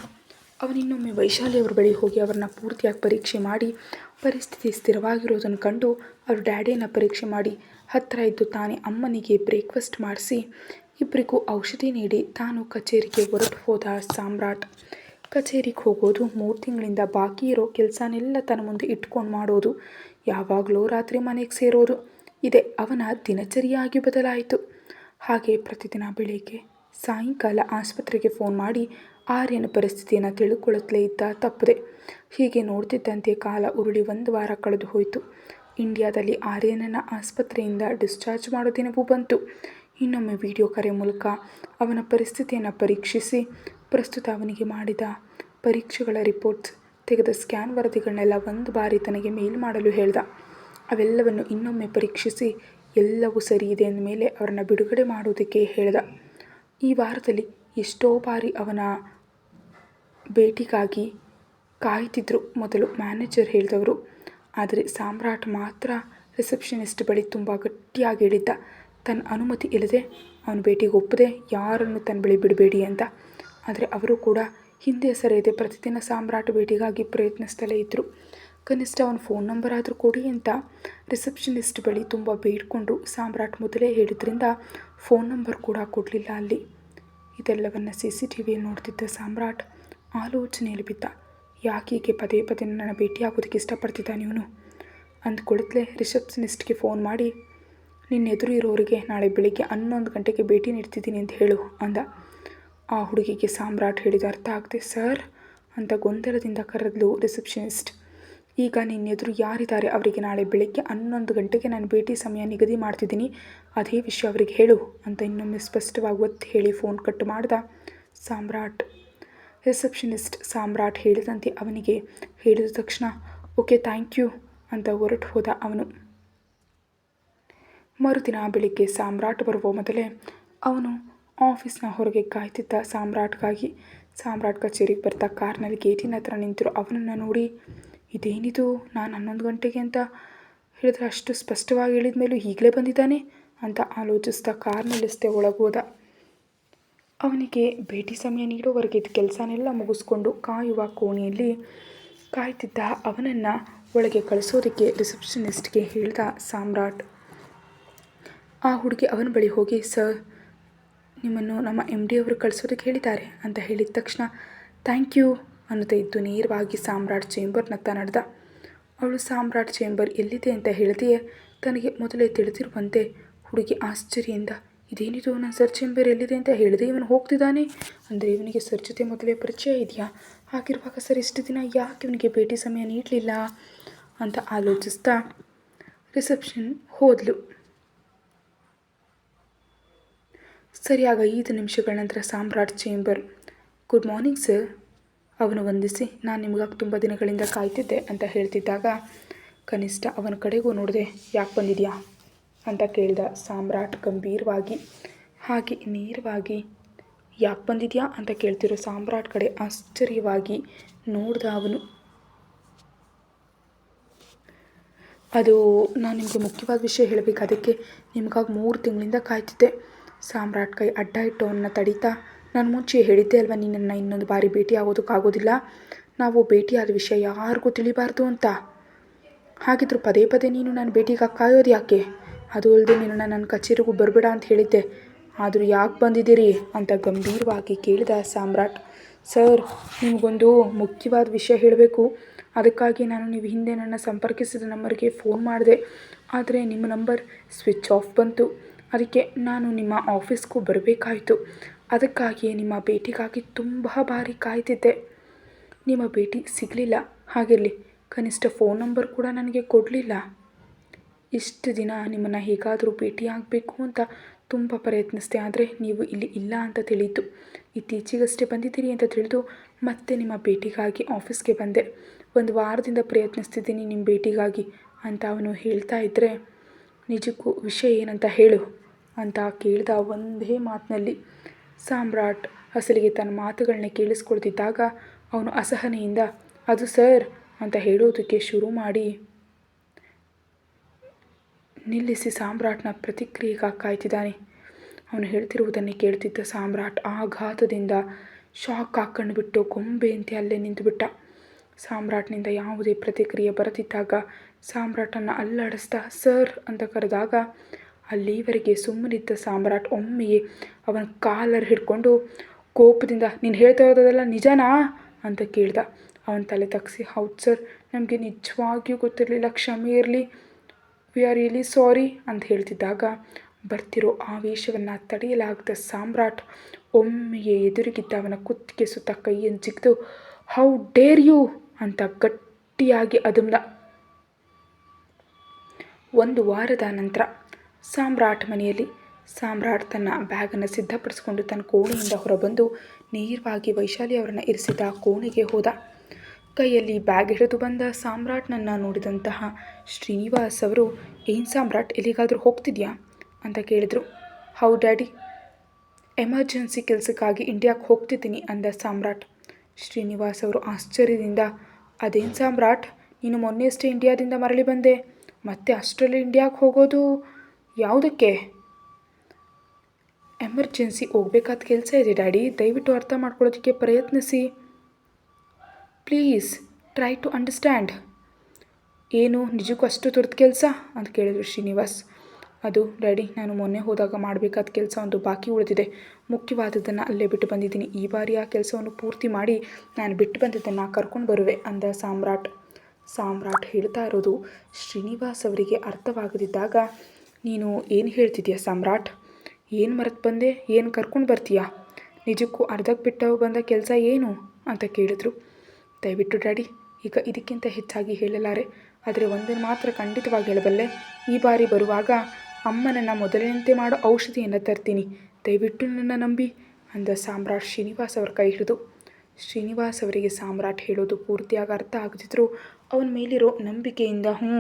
ಅವನಿನ್ನೊಮ್ಮೆ ವೈಶಾಲಿಯವ್ರ ಬಳಿ ಹೋಗಿ ಅವ್ರನ್ನ ಪೂರ್ತಿಯಾಗಿ ಪರೀಕ್ಷೆ ಮಾಡಿ ಪರಿಸ್ಥಿತಿ ಸ್ಥಿರವಾಗಿರೋದನ್ನು ಕಂಡು ಅವ್ರ ಡ್ಯಾಡಿಯನ್ನು ಪರೀಕ್ಷೆ ಮಾಡಿ ಹತ್ತಿರ ಇದ್ದು ತಾನೇ ಅಮ್ಮನಿಗೆ ಬ್ರೇಕ್ಫಾಸ್ಟ್ ಮಾಡಿಸಿ ಇಬ್ಬರಿಗೂ ಔಷಧಿ ನೀಡಿ ತಾನು ಕಚೇರಿಗೆ ಹೊರಟು ಹೋದ ಸಾಮ್ರಾಟ್. ಕಚೇರಿಗೆ ಹೋಗೋದು, 3 ತಿಂಗಳಿಂದ ಬಾಕಿ ಇರೋ ಕೆಲಸನೆಲ್ಲ ತನ್ನ ಮುಂದೆ ಇಟ್ಕೊಂಡು ಮಾಡೋದು, ಯಾವಾಗಲೂ ರಾತ್ರಿ ಮನೆಗೆ ಸೇರೋದು, ಇದೇ ಅವನ ದಿನಚರಿಯಾಗಿ ಬದಲಾಯಿತು. ಹಾಗೆ ಪ್ರತಿದಿನ ಬೆಳಗ್ಗೆ ಸಾಯಂಕಾಲ ಆಸ್ಪತ್ರೆಗೆ ಫೋನ್ ಮಾಡಿ ಆರ್ಯನ ಪರಿಸ್ಥಿತಿಯನ್ನು ತಿಳ್ಕೊಳ್ಳುತ್ತಲೇ ಇದ್ದ ತಪ್ಪದೆ. ಹೀಗೆ ನೋಡ್ತಿದ್ದಂತೆ ಕಾಲ ಉರುಳಿ 1 ವಾರ ಕಳೆದು ಹೋಯಿತು. ಇಂಡಿಯಾದಲ್ಲಿ ಆರ್ಯನನ್ನು ಆಸ್ಪತ್ರೆಯಿಂದ ಡಿಸ್ಚಾರ್ಜ್ ಮಾಡೋ ದಿನವೂ ಬಂತು. ಇನ್ನೊಮ್ಮೆ ವಿಡಿಯೋ ಕರೆ ಮೂಲಕ ಅವನ ಪರಿಸ್ಥಿತಿಯನ್ನು ಪರೀಕ್ಷಿಸಿ ಪ್ರಸ್ತುತ ಅವನಿಗೆ ಮಾಡಿದ ಪರೀಕ್ಷೆಗಳ ರಿಪೋರ್ಟ್ಸ್, ತೆಗೆದ ಸ್ಕ್ಯಾನ್ ವರದಿಗಳನ್ನೆಲ್ಲ 1 ಬಾರಿ ತನಗೆ ಮೇಲ್ ಮಾಡಲು ಹೇಳ್ದ. ಅವೆಲ್ಲವನ್ನು ಇನ್ನೊಮ್ಮೆ ಪರೀಕ್ಷಿಸಿ ಎಲ್ಲವೂ ಸರಿ ಇದೆ ಅಂದಮೇಲೆ ಅವರನ್ನು ಬಿಡುಗಡೆ ಮಾಡೋದಕ್ಕೆ ಹೇಳ್ದ. ಈ ವಾರದಲ್ಲಿ ಎಷ್ಟೋ ಬಾರಿ ಅವನ ಭೇಟಿಗಾಗಿ ಕಾಯ್ತಿದ್ರು ಮೊದಲು ಮ್ಯಾನೇಜರ್ ಹೇಳಿದವರು. ಆದರೆ ಸಾಮ್ರಾಟ್ ಮಾತ್ರ ರಿಸೆಪ್ಷನಿಸ್ಟ್ ಬಳಿ ತುಂಬ ಗಟ್ಟಿಯಾಗಿ ಹೇಳಿದ್ದ, ತನ್ನ ಅನುಮತಿ ಇಲ್ಲದೆ ಅವನ ಭೇಟಿಗೆ ಒಪ್ಪದೆ ಯಾರನ್ನು ತನ್ನ ಬಳಿ ಬಿಡಬೇಡಿ ಅಂತ. ಆದರೆ ಅವರು ಕೂಡ ಹಿಂದೆ ಸರಿಯದೆ ಪ್ರತಿದಿನ ಸಾಮ್ರಾಟ್ ಭೇಟಿಗಾಗಿ ಪ್ರಯತ್ನಿಸ್ತಲೇ ಇದ್ದರು. ಕನಿಷ್ಠ ಅವನ ಫೋನ್ ನಂಬರ್ ಆದರೂ ಕೊಡಿ ಅಂತ ರಿಸೆಪ್ಷನಿಸ್ಟ್ ಬಳಿ ತುಂಬ ಬೇಡ್ಕೊಂಡ್ರು. ಸಾಮ್ರಾಟ್ ಮೊದಲೇ ಹೇಳಿದ್ರಿಂದ ಫೋನ್ ನಂಬರ್ ಕೂಡ ಕೊಡಲಿಲ್ಲ ಅಲ್ಲಿ. ಇದೆಲ್ಲವನ್ನು CCTVಯಲ್ಲಿ ನೋಡ್ತಿದ್ದ ಸಾಮ್ರಾಟ್ ಆಲೋಚನೆಯಲ್ಲಿ ಬಿದ್ದ. ಯಾಕೀಗೆ ಪದೇ ಪದೇ ನನ್ನ ಭೇಟಿಯಾಗೋದಕ್ಕೆ ಇಷ್ಟಪಡ್ತಿದ್ದಾನೆ ಇವನು? ಅಂದ್ಕೊಳತ್ಲೆ ರಿಸೆಪ್ಷನಿಸ್ಟ್ಗೆ ಫೋನ್ ಮಾಡಿ ನಿನ್ನೆದುರು ಇರೋರಿಗೆ ನಾಳೆ ಬೆಳಿಗ್ಗೆ 11 ಗಂಟೆಗೆ ಭೇಟಿ ನೀಡ್ತಿದ್ದೀನಿ ಅಂತ ಹೇಳು ಅಂದ. ಆ ಹುಡುಗಿಗೆ ಸಾಮ್ರಾಟ್ ಹೇಳಿದ ಅರ್ಥ ಆಗದೆ ಸರ್ ಅಂತ ಗೊಂದಲದಿಂದ ಕರೆದ್ಲು ರಿಸೆಪ್ಷನಿಸ್ಟ್. ಈಗ ನಿನ್ನೆದುರು ಯಾರಿದ್ದಾರೆ ಅವರಿಗೆ ನಾಳೆ ಬೆಳಿಗ್ಗೆ 11 ಗಂಟೆಗೆ ನಾನು ಭೇಟಿ ಸಮಯ ನಿಗದಿ ಮಾಡ್ತಿದ್ದೀನಿ, ಅದೇ ವಿಷಯ ಅವರಿಗೆ ಹೇಳು ಅಂತ ಇನ್ನೊಮ್ಮೆ ಸ್ಪಷ್ಟವಾಗಿ ಒತ್ತಿ ಹೇಳಿ ಫೋನ್ ಕಟ್ ಮಾಡ್ದ ಸಾಮ್ರಾಟ್. ರಿಸೆಪ್ಷನಿಸ್ಟ್ ಸಾಮ್ರಾಟ್ ಹೇಳಿದಂತೆ ಅವನಿಗೆ ಹೇಳಿದ ತಕ್ಷಣ ಓಕೆ ಥ್ಯಾಂಕ್ ಯು ಅಂತ ಹೊರಟು ಹೋದ ಅವನು. ಮರುದಿನ ಬೆಳಿಗ್ಗೆ ಸಾಮ್ರಾಟ್ ಬರುವ ಮೊದಲೇ ಅವನು ಆಫೀಸ್ನ ಹೊರಗೆ ಕಾಯ್ತಿದ್ದ ಸಾಮ್ರಾಟ್ಗಾಗಿ. ಸಾಮ್ರಾಟ್ ಕಚೇರಿಗೆ ಬರ್ತಾ ಕಾರ್ನಲ್ಲಿ ಗೇಟಿನ ಹತ್ರ ನಿಂತಿರೋ ಅವನನ್ನು ನೋಡಿ ಇದೇನಿದು, ನಾನು 11 ಗಂಟೆಗೆ ಅಂತ ಹೇಳಿದ್ರೆ ಅಷ್ಟು ಸ್ಪಷ್ಟವಾಗಿ ಹೇಳಿದ ಮೇಲೂ ಈಗಲೇ ಬಂದಿದ್ದಾನೆ ಅಂತ ಆಲೋಚಿಸ್ತಾ ಕಾರ್ನಲ್ಲಿಸ್ತೆ ಒಳಗೋದ. ಅವನಿಗೆ ಭೇಟಿ ಸಮಯ ನೀಡೋವರೆಗೆ ಕೆಲಸನೆಲ್ಲ ಮುಗಿಸ್ಕೊಂಡು ಕಾಯುವ ಕೋಣೆಯಲ್ಲಿ ಕಾಯ್ತಿದ್ದ ಅವನನ್ನು ಒಳಗೆ ಕಳಿಸೋದಕ್ಕೆ ರಿಸೆಪ್ಷನಿಸ್ಟ್ಗೆ ಹೇಳ್ದ ಸಾಮ್ರಾಟ್. ಆ ಹುಡುಗಿ ಅವನ ಬಳಿ ಹೋಗಿ ಸರ್ ನಿಮ್ಮನ್ನು ನಮ್ಮ MD ಅವರು ಕಳಿಸೋದಕ್ಕೆ ಹೇಳಿದ್ದಾರೆ ಅಂತ ಹೇಳಿದ ತಕ್ಷಣ ಥ್ಯಾಂಕ್ ಯು ಅನ್ನುತ್ತಾ ಇದ್ದು ನೇರವಾಗಿ ಸಾಮ್ರಾಟ್ ಚೇಂಬರ್ನತ್ತ ನಡೆದ. ಅವಳು ಸಾಮ್ರಾಟ್ ಚೇಂಬರ್ ಎಲ್ಲಿದೆ ಅಂತ ಹೇಳಿದೆಯೇ ತನಗೆ ಮೊದಲೇ ತಿಳಿದಿರುವಂತೆ ಹುಡುಗಿ ಆಶ್ಚರ್ಯದಿಂದ ಇದೇನಿದು, ನನ್ನ ಸರ್ ಚೇಂಬರ್ ಎಲ್ಲಿದೆ ಅಂತ ಹೇಳಿದೆ, ಇವನು ಹೋಗ್ತಿದ್ದಾನೆ ಅಂದರೆ ಇವನಿಗೆ ಸರ್ ಜೊತೆ ಮೊದಲೇ ಪರಿಚಯ ಇದೆಯಾ, ಹಾಗಿರುವಾಗ ಸರ್ ಇಷ್ಟು ದಿನ ಯಾಕೆ ಇವನಿಗೆ ಭೇಟಿ ಸಮಯ ನೀಡಲಿಲ್ಲ ಅಂತ ಆಲೋಚಿಸ್ತಾ ರಿಸೆಪ್ಷನ್ ಹೋದ್ಲು. ಸರಿಯಾಗಿ 5 ನಿಮಿಷಗಳ ನಂತರ ಸಾಮ್ರಾಟ್ ಚೇಂಬರ್. Good morning sir. ಅವನು ವಂದಿಸಿ ನಾನು ನಿಮಗಾಗಿ ತುಂಬ ದಿನಗಳಿಂದ ಕಾಯ್ತಿದ್ದೆ ಅಂತ ಹೇಳ್ತಿದ್ದಾಗ ಕನಿಷ್ಠ ಅವನ ಕಡೆಗೂ ನೋಡಿದೆ. ಯಾಕೆ ಬಂದಿದ್ಯಾ ಅಂತ ಕೇಳಿದ ಸಾಮ್ರಾಟ್ ಗಂಭೀರವಾಗಿ. ಹಾಗೆ ನೇರವಾಗಿ ಯಾಕೆ ಬಂದಿದ್ಯಾ ಅಂತ ಕೇಳ್ತಿರೋ ಸಾಮ್ರಾಟ್ ಕಡೆ ಆಶ್ಚರ್ಯವಾಗಿ ನೋಡ್ದ ಅವನು. ಅದು ನಾನು ನಿಮಗೆ ಮುಖ್ಯವಾದ ವಿಷಯ ಹೇಳಬೇಕು, ಅದಕ್ಕೆ ನಿಮಗಾಗಿ 3 ತಿಂಗಳಿಂದ ಕಾಯ್ತಿದ್ದೆ. ಸಾಮ್ರಾಟ್ ಕೈ ಅಡ್ಡ ಇಟ್ಟು ಅವನ್ನ ತಡೀತಾ ನಾನು ಮುಂಚೆ ಹೇಳಿದ್ದೆ ಅಲ್ವಾ ನಿನ್ನನ್ನು ಇನ್ನೊಂದು ಬಾರಿ ಭೇಟಿ ಆಗೋದಕ್ಕಾಗೋದಿಲ್ಲ, ನಾವು ಭೇಟಿಯಾದ ವಿಷಯ ಯಾರಿಗೂ ತಿಳಿಬಾರ್ದು ಅಂತ. ಹಾಗಿದ್ರು ಪದೇ ಪದೇ ನೀನು ನಾನು ಭೇಟಿಗಾಗಿ ಕಾಯೋದು ಯಾಕೆ? ಅದು ಅಲ್ಲದೆ ನಿನ್ನನ್ನು ನನ್ನ ಕಚೇರಿಗೂ ಬರಬೇಡ ಅಂತ ಹೇಳಿದ್ದೆ, ಆದರೂ ಯಾಕೆ ಬಂದಿದ್ದೀರಿ ಅಂತ ಗಂಭೀರವಾಗಿ ಕೇಳಿದ ಸಾಮ್ರಾಟ್. ಸರ್ ನಿಮಗೊಂದು ಮುಖ್ಯವಾದ ವಿಷಯ ಹೇಳಬೇಕು, ಅದಕ್ಕಾಗಿ ನಾನು ನೀವು ಹಿಂದೆ ನನ್ನ ಸಂಪರ್ಕಿಸಿದ ನಂಬರ್ಗೆ ಫೋನ್ ಮಾಡಿದೆ, ಆದರೆ ನಿಮ್ಮ ನಂಬರ್ ಸ್ವಿಚ್ ಆಫ್ ಬಂತು. ಅದಕ್ಕೆ ನಾನು ನಿಮ್ಮ ಆಫೀಸ್ಗೂ ಬರಬೇಕಾಯಿತು. ಅದಕ್ಕಾಗಿಯೇ ನಿಮ್ಮ ಭೇಟಿಗಾಗಿ ತುಂಬ ಬಾರಿ ಕಾಯ್ತಿದ್ದೆ, ನಿಮ್ಮ ಭೇಟಿ ಸಿಗಲಿಲ್ಲ. ಹಾಗಿರಲಿ ಕನಿಷ್ಠ ಫೋನ್ ನಂಬರ್ ಕೂಡ ನನಗೆ ಕೊಡಲಿಲ್ಲ. ಇಷ್ಟು ದಿನ ನಿಮ್ಮನ್ನು ಹೇಗಾದರೂ ಭೇಟಿಯಾಗಬೇಕು ಅಂತ ತುಂಬ ಪ್ರಯತ್ನಿಸಿದೆ, ಆದರೆ ನೀವು ಇಲ್ಲಿ ಇಲ್ಲ ಅಂತ ತಿಳಿಯಿತು. ಇತ್ತೀಚೆಗಷ್ಟೇ ಬಂದಿದ್ದೀರಿ ಅಂತ ತಿಳಿದು ಮತ್ತೆ ನಿಮ್ಮ ಭೇಟಿಗಾಗಿ ಆಫೀಸ್ಗೆ ಬಂದೆ. 1 ವಾರದಿಂದ ಪ್ರಯತ್ನಿಸ್ತಿದ್ದೀನಿ ನಿಮ್ಮ ಭೇಟಿಗಾಗಿ ಅಂತ ಅವನು ಹೇಳ್ತಾ ಇದ್ದರೆ ನಿಜಕ್ಕೂ ವಿಷಯ ಏನಂತ ಹೇಳು ಅಂತ ಕೇಳಿದ ಒಂದೇ ಮಾತಿನಲ್ಲಿ. ಸಾಮ್ರಾಟ್ ಅಸಲಿಗೆ ತನ್ನ ಮಾತುಗಳನ್ನ ಕೇಳಿಸ್ಕೊಳ್ತಿದ್ದಾಗ ಅವನು ಅಸಹನೆಯಿಂದ ಅದು ಸರ್ ಅಂತ ಹೇಳೋದಕ್ಕೆ ಶುರು ಮಾಡಿ ನಿಲ್ಲಿಸಿ ಸಾಮ್ರಾಟ್ನ ಪ್ರತಿಕ್ರಿಯೆಗಾಗಿ ಕಾಯ್ತಿದ್ದಾನೆ. ಅವನು ಹೇಳ್ತಿರುವುದನ್ನೇ ಕೇಳ್ತಿದ್ದ ಸಾಮ್ರಾಟ್ ಆಘಾತದಿಂದ ಶಾಕ್ ಹಾಕ್ಕೊಂಡು ಬಿಟ್ಟು ಗೊಂಬೆಯಂತೆ ಅಲ್ಲೇ ನಿಂತುಬಿಟ್ಟ. ಸಾಮ್ರಾಟ್ನಿಂದ ಯಾವುದೇ ಪ್ರತಿಕ್ರಿಯೆ ಬರದಿದ್ದಾಗ ಸಾಮ್ರಾಟನ್ನು ಅಲ್ಲಾಡಿಸ್ತಾ ಸರ್ ಅಂತ ಕರೆದಾಗ ಅಲ್ಲಿವರೆಗೆ ಸುಮ್ಮನಿದ್ದ ಸಾಮ್ರಾಟ್ ಒಮ್ಮೆಯೇ ಅವನ ಕಾಲರ್ ಹಿಡ್ಕೊಂಡು ಕೋಪದಿಂದ ನೀನು ಹೇಳ್ತಾ ಇರೋದೆಲ್ಲ ನಿಜನಾ ಅಂತ ಕೇಳ್ದ. ಅವನ ತಲೆ ತಗ್ಸಿ ಹೌದು ಸರ್, ನಮಗೆ ನಿಜವಾಗಿಯೂ ಗೊತ್ತಿರಲಿಲ್ಲ, ಕ್ಷಮೆ ಇರಲಿ, ವಿ ಆರ್ ರಿಯಲಿ ಸಾರಿ ಅಂತ ಹೇಳ್ತಿದ್ದಾಗ ಬರ್ತಿರೋ ಆವೇಶವನ್ನು ತಡೆಯಲಾಗದ ಸಾಮ್ರಾಟ್ ಒಮ್ಮೆಯೇ ಎದುರಿಗಿದ್ದ ಅವನ ಕುತ್ತಿಗೆ ಸುತ್ತ ಕೈಯನ್ನು ಜಿಗಿದು ಹೌ ಡೇರ್ ಯು ಅಂತ ಗಟ್ಟಿಯಾಗಿ ಅದುಮ್ದ. 1 ವಾರದ ನಂತರ ಸಾಮ್ರಾಟ್ ಮನೆಯಲ್ಲಿ. ಸಾಮ್ರಾಟ್ ತನ್ನ ಬ್ಯಾಗನ್ನು ಸಿದ್ಧಪಡಿಸಿಕೊಂಡು ತನ್ನ ಕೋಣೆಯಿಂದ ಹೊರಬಂದು ನೇರವಾಗಿ ವೈಶಾಲಿ ಅವರನ್ನು ಇರಿಸಿದ್ದ ಕೋಣೆಗೆ ಹೋದ. ಕೈಯಲ್ಲಿ ಬ್ಯಾಗ್ ಹಿಡಿದು ಬಂದ ಸಾಮ್ರಾಟ್ನನ್ನು ನೋಡಿದಂತಹ ಶ್ರೀನಿವಾಸ್ ಅವರು ಏನು ಸಾಮ್ರಾಟ್, ಎಲ್ಲಿಗಾದರೂ ಹೋಗ್ತಿದ್ಯಾ ಅಂತ ಕೇಳಿದರು. ಹೌ ಡ್ಯಾಡಿ, ಎಮರ್ಜೆನ್ಸಿ ಕೆಲಸಕ್ಕಾಗಿ ಇಂಡಿಯಾಕ್ಕೆ ಹೋಗ್ತಿದ್ದೀನಿ ಅಂದ ಸಾಮ್ರಾಟ್. ಶ್ರೀನಿವಾಸ್ ಅವರು ಆಶ್ಚರ್ಯದಿಂದ ಅದೇನು ಸಾಮ್ರಾಟ್, ನೀನು ಮೊನ್ನೆಯಷ್ಟೇ ಇಂಡಿಯಾದಿಂದ ಮರಳಿ ಬಂದೆ, ಮತ್ತೆ ಅಷ್ಟರಲ್ಲಿ ಇಂಡಿಯಾಕ್ಕೆ ಹೋಗೋದು ಯಾವುದಕ್ಕೆ? ಎಮರ್ಜೆನ್ಸಿ ಹೋಗ್ಬೇಕಾದ ಕೆಲಸ ಇದೆ ಡ್ಯಾಡಿ, ದಯವಿಟ್ಟು ಅರ್ಥ ಮಾಡ್ಕೊಳ್ಳೋದಕ್ಕೆ ಪ್ರಯತ್ನಿಸಿ, ಪ್ಲೀಸ್ ಟ್ರೈ ಟು ಅಂಡರ್ಸ್ಟ್ಯಾಂಡ್. ಏನು ನಿಜಕ್ಕೂ ಅಷ್ಟು ದೊಡ್ಡ ಕೆಲಸ ಅಂತ ಕೇಳಿದ್ರು ಶ್ರೀನಿವಾಸ್. ಅದು ಡ್ಯಾಡಿ, ನಾನು ಮೊನ್ನೆ ಹೋದಾಗ ಮಾಡಬೇಕಾದ ಕೆಲಸ ಒಂದು ಬಾಕಿ ಉಳಿದಿದೆ, ಮುಖ್ಯವಾದದ್ದನ್ನು ಅಲ್ಲೇ ಬಿಟ್ಟು ಬಂದಿದ್ದೀನಿ. ಈ ಬಾರಿ ಆ ಕೆಲಸವನ್ನು ಪೂರ್ತಿ ಮಾಡಿ ನಾನು ಬಿಟ್ಟು ಬಂದಿದ್ದನ್ನು ಕರ್ಕೊಂಡು ಬರುವೆ ಅಂದ ಸಾಮ್ರಾಟ್. ಸಾಮ್ರಾಟ್ ಹೇಳ್ತಾ ಇರೋದು ಶ್ರೀನಿವಾಸ್ ಅವರಿಗೆ ಅರ್ಥವಾಗದಿದ್ದಾಗ, ನೀನು ಏನು ಹೇಳ್ತಿದ್ದೀಯ ಸಾಮ್ರಾಟ್? ಏನು ಮರೆತು ಬಂದೆ? ಏನು ಕರ್ಕೊಂಡು ಬರ್ತೀಯಾ? ನಿಜಕ್ಕೂ ಅರ್ಧಕ್ಕೆ ಬಿಟ್ಟು ಬಂದ ಕೆಲಸ ಏನು ಅಂತ ಕೇಳಿದ್ರು. ದಯವಿಟ್ಟು ಡ್ಯಾಡಿ, ಈಗ ಇದಕ್ಕಿಂತ ಹೆಚ್ಚಾಗಿ ಹೇಳಲಾರೆ. ಆದರೆ ಒಂದನ್ನು ಮಾತ್ರ ಖಂಡಿತವಾಗಿ ಹೇಳಬಲ್ಲೆ. ಈ ಬಾರಿ ಬರುವಾಗ ಅಮ್ಮನನ್ನು ಮೊದಲಿನಂತೆ ಮಾಡೋ ಔಷಧಿಯನ್ನು ತರ್ತೀನಿ. ದಯವಿಟ್ಟು ನನ್ನ ನಂಬಿ ಅಂದ ಸಾಮ್ರಾಟ್ ಶ್ರೀನಿವಾಸ್ ಅವರ ಕೈ ಹಿಡಿದು. ಶ್ರೀನಿವಾಸ್ ಅವರಿಗೆ ಸಾಮ್ರಾಟ್ ಹೇಳೋದು ಪೂರ್ತಿಯಾಗಿ ಅರ್ಥ ಆಗದಿದ್ರು ಅವನ ಮೇಲಿರೋ ನಂಬಿಕೆಯಿಂದ ಹ್ಞೂ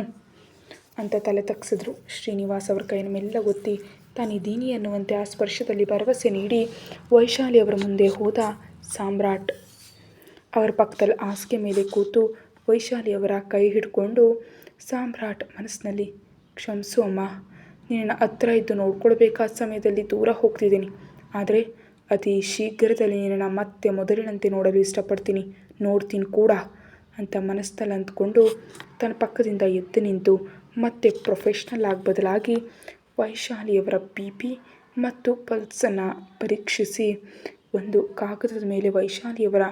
ಅಂತ ತಲೆ ತಗ್ಸಿದ್ರು. ಶ್ರೀನಿವಾಸ್ ಅವರ ಕೈನ ಮೆಲ್ಲ ಗೊತ್ತಿ ತಾನಿದ್ದೀನಿ ಅನ್ನುವಂತೆ ಆ ಸ್ಪರ್ಶದಲ್ಲಿ ಭರವಸೆ ನೀಡಿ ವೈಶಾಲಿ ಅವರ ಮುಂದೆ ಹೋದ ಸಾಮ್ರಾಟ್. ಅವರ ಪಕ್ಕದಲ್ಲಿ ಹಾಸಿಗೆ ಮೇಲೆ ಕೂತು ವೈಶಾಲಿ ಅವರ ಕೈ ಹಿಡ್ಕೊಂಡು ಸಾಮ್ರಾಟ್ ಮನಸ್ಸಿನಲ್ಲಿ, ಕ್ಷಮಿಸು ಅಮ್ಮ, ನಿನ್ನ ಹತ್ರ ಇದ್ದು ನೋಡ್ಕೊಳ್ಬೇಕಾದ ಸಮಯದಲ್ಲಿ ದೂರ ಹೋಗ್ತಿದ್ದೀನಿ. ಆದರೆ ಅತಿ ಶೀಘ್ರದಲ್ಲಿ ನಿನ್ನನ್ನು ಮತ್ತೆ ಮೊದಲಿನಂತೆ ನೋಡಲು ಇಷ್ಟಪಡ್ತೀನಿ, ನೋಡ್ತೀನಿ ಕೂಡ ಅಂತ ಮನಸ್ಸಲ್ಲಿ ಅಂದ್ಕೊಂಡು ತನ್ನ ಪಕ್ಕದಿಂದ ಎದ್ದು ನಿಂತು ಮತ್ತೆ ಪ್ರೊಫೆಷ್ನಲ್ ಆಗಿ ಬದಲಾಗಿ ವೈಶಾಲಿಯವರ BP ಮತ್ತು ಪಲ್ಸನ್ನು ಪರೀಕ್ಷಿಸಿ ಒಂದು ಕಾಗದದ ಮೇಲೆ ವೈಶಾಲಿಯವರ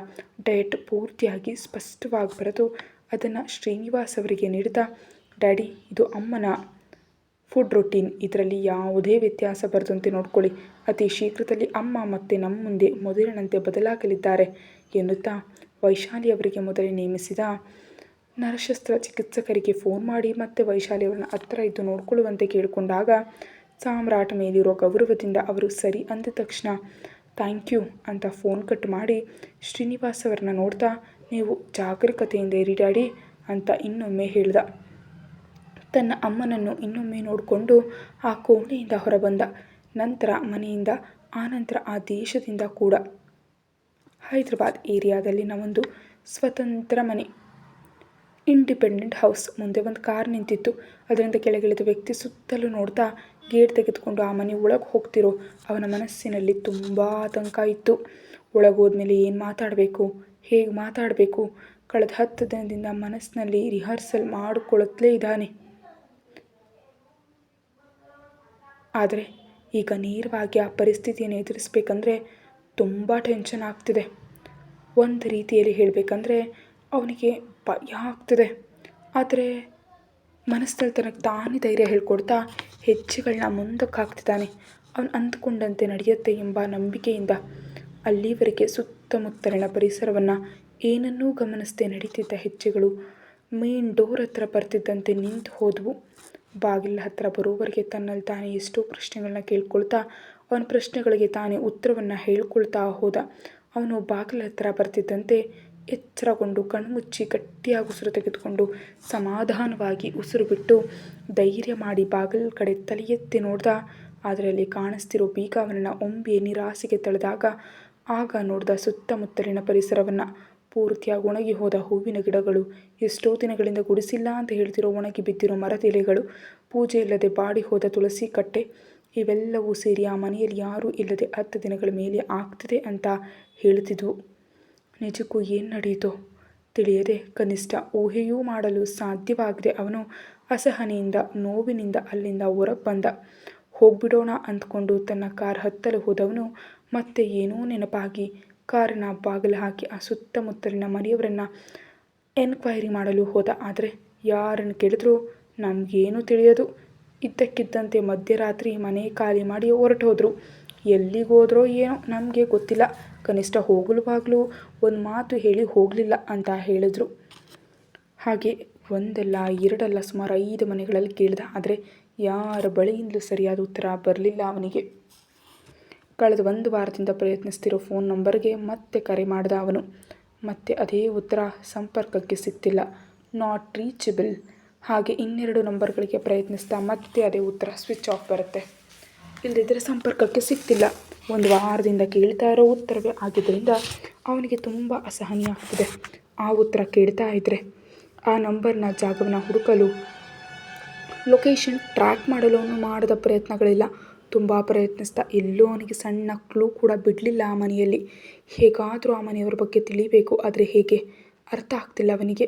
ಡಯಟ್ ಪೂರ್ತಿಯಾಗಿ ಸ್ಪಷ್ಟವಾಗಿ ಬರೆದು ಅದನ್ನು ಶ್ರೀನಿವಾಸ್ ಅವರಿಗೆ ನೀಡಿದ. ಡ್ಯಾಡಿ, ಇದು ಅಮ್ಮನ ಫುಡ್ ರೊಟೀನ್, ಇದರಲ್ಲಿ ಯಾವುದೇ ವ್ಯತ್ಯಾಸ ಬರದಂತೆ ನೋಡ್ಕೊಳ್ಳಿ. ಅತಿ ಶೀಘ್ರದಲ್ಲಿ ಅಮ್ಮ ಮತ್ತೆ ನಮ್ಮ ಮುಂದೆ ಮೊದಲಿನಂತೆ ಬದಲಾಗಲಿದ್ದಾರೆ ಎನ್ನುತ್ತಾ ವೈಶಾಲಿ ಅವರಿಗೆ ಮೊದಲೇ ನೇಮಿಸಿದ ನರಶಸ್ತ್ರ ಚಿಕಿತ್ಸಕರಿಗೆ ಫೋನ್ ಮಾಡಿ ಮತ್ತೆ ವೈಶಾಲಿ ಅವರನ್ನ ಹತ್ತಿರ ಇದ್ದು ನೋಡಿಕೊಳ್ಳುವಂತೆ ಕೇಳಿಕೊಂಡಾಗ ಸಾಮ್ರಾಟ್ ಮೇಲಿರೋ ಗೌರವದಿಂದ ಅವರು ಸರಿ ಅಂದ ತಕ್ಷಣ ಥ್ಯಾಂಕ್ ಯು ಅಂತ ಫೋನ್ ಕಟ್ ಮಾಡಿ ಶ್ರೀನಿವಾಸ್ ಅವರನ್ನ ನೋಡ್ತಾ, ನೀವು ಜಾಗರೂಕತೆಯಿಂದ ಇರಿ ಡ್ಯಾಡಿ ಅಂತ ಇನ್ನೊಮ್ಮೆ ಹೇಳ್ದ. ತನ್ನ ಅಮ್ಮನನ್ನು ಇನ್ನೊಮ್ಮೆ ನೋಡಿಕೊಂಡು ಆ ಕೋಣೆಯಿಂದ ಹೊರಬಂದ. ನಂತರ ಮನೆಯಿಂದ, ಆನಂತರ ಆ ದೇಶದಿಂದ ಕೂಡ. ಹೈದರಾಬಾದ್ ಏರಿಯಾದಲ್ಲಿನ ಒಂದು ಸ್ವತಂತ್ರ ಮನೆ, ಇಂಡಿಪೆಂಡೆಂಟ್ ಹೌಸ್. ಮುಂದೆ ಒಂದು ಕಾರ್ ನಿಂತಿತ್ತು. ಅದರಿಂದ ಕೆಳಗಿಳಿದ ವ್ಯಕ್ತಿ ಸುತ್ತಲೂ ನೋಡ್ತಾ ಗೇಟ್ ತೆಗೆದುಕೊಂಡು ಆ ಮನೆ ಒಳಗೆ ಹೋಗ್ತಿರೋ ಅವನ ಮನಸ್ಸಿನಲ್ಲಿ ತುಂಬ ಆತಂಕ ಇತ್ತು. ಒಳಗೆ ಹೋದ್ಮೇಲೆ ಏನು ಮಾತಾಡಬೇಕು, ಹೇಗೆ ಮಾತಾಡಬೇಕು, ಕಳೆದ 10 ದಿನದಿಂದ ಮನಸ್ಸಿನಲ್ಲಿ ರಿಹರ್ಸಲ್ ಮಾಡಿಕೊಳ್ಳುತ್ತಲೇ ಇದ್ದಾನೆ. ಆದರೆ ಈಗ ನೇರವಾಗಿ ಆ ಪರಿಸ್ಥಿತಿಯನ್ನು ಎದುರಿಸಬೇಕಂದ್ರೆ ತುಂಬ ಟೆನ್ಷನ್ ಆಗ್ತಿದೆ. ಒಂದು ರೀತಿಯಲ್ಲಿ ಹೇಳಬೇಕಂದ್ರೆ ಅವನಿಗೆ ಭಯ ಆಗ್ತಿದೆ. ಆದರೆ ಮನಸ್ಸಲ್ಲಿ ತನಗೆ ತಾನೇ ಧೈರ್ಯ ಹೇಳ್ಕೊಡ್ತಾ ಹೆಜ್ಜೆಗಳನ್ನ ಮುಂದಕ್ಕೆ ಹಾಕ್ತಿದ್ದಾನೆ. ಅವನು ಅಂದ್ಕೊಂಡಂತೆ ನಡೆಯುತ್ತೆ ಎಂಬ ನಂಬಿಕೆಯಿಂದ. ಅಲ್ಲಿವರೆಗೆ ಸುತ್ತಮುತ್ತಲಿನ ಪರಿಸರವನ್ನು ಏನನ್ನೂ ಗಮನಿಸದೆ ನಡೀತಿದ್ದ ಹೆಜ್ಜೆಗಳು ಮೇನ್ ಡೋರ್ ಹತ್ರ ಬರ್ತಿದ್ದಂತೆ ನಿಂತು ಹೋದವು. ಬಾಗಿಲ ಹತ್ರ ಬರೋವರೆಗೆ ತನ್ನಲ್ಲಿ ತಾನೇ ಎಷ್ಟೋ ಪ್ರಶ್ನೆಗಳನ್ನ ಕೇಳ್ಕೊಳ್ತಾ ಅವನ ಪ್ರಶ್ನೆಗಳಿಗೆ ತಾನೇ ಉತ್ತರವನ್ನು ಹೇಳ್ಕೊಳ್ತಾ ಹೋದ. ಅವನು ಬಾಗಿಲ ಹತ್ರ ಬರ್ತಿದ್ದಂತೆ ಎಚ್ಚರಗೊಂಡು ಕಣ್ಮುಚ್ಚಿ ಗಟ್ಟಿಯಾಗಿ ಉಸಿರು ತೆಗೆದುಕೊಂಡು ಸಮಾಧಾನವಾಗಿ ಉಸಿರು ಬಿಟ್ಟು ಧೈರ್ಯ ಮಾಡಿ ಬಾಗಿಲ ಕಡೆ ತಲೆ ಎತ್ತಿ ನೋಡ್ದ. ಆದರೆ ಅಲ್ಲಿ ಕಾಣಿಸ್ತಿರೋ ಬೀಗ ಅವನನ್ನು ಒಮ್ಮೆಯೇ ನಿರಾಸೆಗೆ ತಳೆದಾಗ. ಆಗ ನೋಡ್ದ ಸುತ್ತಮುತ್ತಲಿನ ಪರಿಸರವನ್ನು. ಪೂರ್ತಿಯಾಗಿ ಒಣಗಿ ಹೋದ ಹೂವಿನ ಗಿಡಗಳು, ಎಷ್ಟೋ ದಿನಗಳಿಂದ ಗುಡಿಸಿಲ್ಲ ಅಂತ ಹೇಳ್ತಿರೋ ಒಣಗಿ ಬಿದ್ದಿರೋ ಮರದ ಎಲೆಗಳು, ಪೂಜೆ ಇಲ್ಲದೆ ಬಾಡಿ ಹೋದ ತುಳಸಿ ಕಟ್ಟೆ, ಇವೆಲ್ಲವೂ ಸೇರಿ ಆ ಮನೆಯಲ್ಲಿ ಯಾರೂ ಇಲ್ಲದೆ 10 ದಿನಗಳ ಮೇಲೆ ಆಗ್ತಿದೆ ಅಂತ ಹೇಳ್ತಿದ್ವು. ನಿಜಕ್ಕೂ ಏನು ನಡೆಯಿತೋ ತಿಳಿಯದೆ ಕನಿಷ್ಠ ಊಹೆಯೂ ಮಾಡಲು ಸಾಧ್ಯವಾಗದೆ ಅವನು ಅಸಹನೆಯಿಂದ, ನೋವಿನಿಂದ ಅಲ್ಲಿಂದ ಹೊರಗೆ ಬಂದ. ಹೋಗ್ಬಿಡೋಣ ಅಂದ್ಕೊಂಡು ತನ್ನ ಕಾರ್ ಹತ್ತಲು ಹೋದವನು ಮತ್ತೆ ಏನೋ ನೆನಪಾಗಿ ಕಾರನ್ನ ಬಾಗಿಲು ಹಾಕಿ ಆ ಸುತ್ತಮುತ್ತಲಿನ ಮನೆಯವರನ್ನು ಎನ್ಕ್ವೈರಿ ಮಾಡಲು ಹೋದ. ಆದರೆ ಯಾರನ್ನು ಕೇಳಿದ್ರೂ ನಮಗೇನು ತಿಳಿಯೋದು. ಇದ್ದಕ್ಕಿದ್ದಂತೆ ಮಧ್ಯರಾತ್ರಿ ಮನೆ ಖಾಲಿ ಮಾಡಿ ಹೊರಟೋದ್ರು. ಎಲ್ಲಿಗೋದ್ರೋ ಏನೋ ನಮಗೆ ಗೊತ್ತಿಲ್ಲ. ಕನಿಷ್ಠ ಹೋಗಲುವಾಗಲೂ ಒಂದು ಮಾತು ಹೇಳಿ ಹೋಗಲಿಲ್ಲ ಅಂತ ಹೇಳಿದ್ರು. ಹಾಗೆ ಒಂದಲ್ಲ ಎರಡಲ್ಲ ಸುಮಾರು 5 ಮನೆಗಳಲ್ಲಿ ಕೇಳಿದ. ಆದರೆ ಯಾರ ಬಳಿಯಿಂದಲೂ ಸರಿಯಾದ ಉತ್ತರ ಬರಲಿಲ್ಲ ಅವನಿಗೆ. ಕಳೆದ 1 ವಾರದಿಂದ ಪ್ರಯತ್ನಿಸ್ತಿರೋ ಫೋನ್ ನಂಬರ್ಗೆ ಮತ್ತೆ ಕರೆ ಮಾಡಿದ ಅವನು. ಮತ್ತೆ ಅದೇ ಉತ್ತರ, ಸಂಪರ್ಕಕ್ಕೆ ಸಿಗ್ತಿಲ್ಲ, ನಾಟ್ ರೀಚಬಲ್. ಹಾಗೆ 2 ನಂಬರ್ಗಳಿಗೆ ಪ್ರಯತ್ನಿಸ್ತಾ ಮತ್ತೆ ಅದೇ ಉತ್ತರ, ಸ್ವಿಚ್ ಆಫ್ ಬರುತ್ತೆ. ಇಲ್ಲದಿದ್ದರೆ ಸಂಪರ್ಕಕ್ಕೆ ಸಿಗ್ತಿಲ್ಲ. 1 ವಾರದಿಂದ ಕೇಳ್ತಾ ಇರೋ ಉತ್ತರವೇ ಆಗಿದ್ದರಿಂದ ಅವನಿಗೆ ತುಂಬ ಅಸಹನೆ ಆಗ್ತಿದೆ. ಆ ಉತ್ತರ ಕೇಳ್ತಾ ಇದ್ದರೆ ಆ ನಂಬರ್ನ ಜಾಗವನ್ನು ಹುಡುಕಲು, ಲೊಕೇಶನ್ ಟ್ರ್ಯಾಕ್ ಮಾಡಲು ಅವನು ಮಾಡಿದ ಪ್ರಯತ್ನಗಳಿಲ್ಲ. ತುಂಬ ಪ್ರಯತ್ನಿಸ್ತಾ ಎಲ್ಲೋ ಅವನಿಗೆ ಸಣ್ಣ ಕ್ಲೂ ಕೂಡ ಬಿಡಲಿಲ್ಲ ಆ ಮನೆಯಲ್ಲಿ. ಹೇಗಾದರೂ ಆ ಮನೆಯವರ ಬಗ್ಗೆ ತಿಳಿಬೇಕು, ಆದರೆ ಹೇಗೆ ಅರ್ಥ ಆಗ್ತಿಲ್ಲ ಅವನಿಗೆ.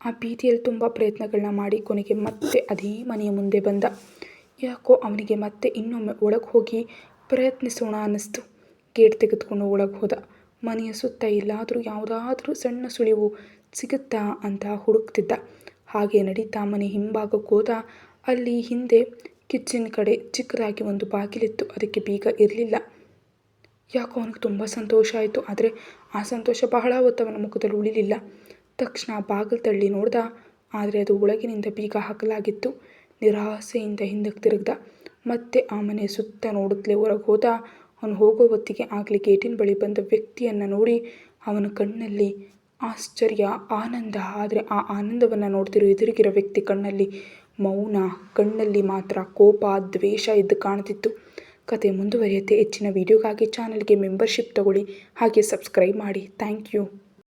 ಆ ಭೀತಿಯಲ್ಲಿ ತುಂಬ ಪ್ರಯತ್ನಗಳನ್ನ ಮಾಡಿ ಕೊನೆಗೆ ಮತ್ತೆ ಅದೇ ಮನೆಯ ಮುಂದೆ ಬಂದ. ಯಾಕೋ ಅವನಿಗೆ ಮತ್ತೆ ಇನ್ನೊಮ್ಮೆ ಒಳಗೆ ಹೋಗಿ ಪ್ರಯತ್ನಿಸೋಣ ಅನ್ನಿಸ್ತು. ಗೇಟ್ ತೆಗೆದುಕೊಂಡು ಒಳಗೆ ಹೋದ. ಮನೆಯ ಸುತ್ತ ಎಲ್ಲಾದರೂ ಯಾವುದಾದ್ರೂ ಸಣ್ಣ ಸುಳಿವು ಸಿಗುತ್ತಾ ಅಂತ ಹುಡುಕ್ತಿದ್ದ. ಹಾಗೆ ನಡೀತಾ ಮನೆ ಹಿಂಭಾಗಕ್ಕೆ ಹೋದ. ಅಲ್ಲಿ ಹಿಂದೆ ಕಿಚನ್ ಕಡೆ ಚಿಕ್ಕದಾಗಿ ಒಂದು ಬಾಗಿಲಿತ್ತು. ಅದಕ್ಕೆ ಬೀಗ ಇರಲಿಲ್ಲ. ಯಾಕೋ ಅವನಿಗೆ ತುಂಬ ಸಂತೋಷ ಆಯಿತು. ಆದರೆ ಆ ಸಂತೋಷ ಬಹಳ ಹೊತ್ತು ಅವನ ಮುಖದಲ್ಲಿ ಉಳಿಲಿಲ್ಲ. ತಕ್ಷಣ ಬಾಗಿಲು ತಳ್ಳಿ ನೋಡ್ದ. ಆದರೆ ಅದು ಒಳಗಿನಿಂದ ಬೀಗ ಹಾಕಲಾಗಿತ್ತು. ನಿರಾಸೆಯಿಂದ ಹಿಂದಕ್ಕೆ ತಿರುಗ್ದ. ಮತ್ತೆ ಆ ಮನೆ ಸುತ್ತ ನೋಡುತ್ತಲೇ ಹೊರಗೆ ಹೋದ. ಅವನು ಹೋಗೋ ಹೊತ್ತಿಗೆ ಆಗಲೇ ಗೇಟಿನ ಬಳಿ ಬಂದ ವ್ಯಕ್ತಿಯನ್ನು ನೋಡಿ ಅವನ ಕಣ್ಣಲ್ಲಿ ಆಶ್ಚರ್ಯ, ಆನಂದ. ಆದರೆ ಆ ಆನಂದವನ್ನು ನೋಡ್ತಿರೋ ಎದುರಿಗಿರೋ ವ್ಯಕ್ತಿ ಕಣ್ಣಲ್ಲಿ ಮೌನ, ಕಣ್ಣಲ್ಲಿ ಮಾತ್ರ ಕೋಪ, ದ್ವೇಷ ಎದ್ದು ಕಾಣ್ತಿತ್ತು. ಕತೆ ಮುಂದುವರಿಯುತ್ತೆ. ಹೆಚ್ಚಿನ ವಿಡಿಯೋಗಾಗಿ ಚಾನಲ್ಗೆ ಮೆಂಬರ್ಶಿಪ್ ತಗೊಳ್ಳಿ, ಹಾಗೆ ಸಬ್ಸ್ಕ್ರೈಬ್ ಮಾಡಿ. Thank you.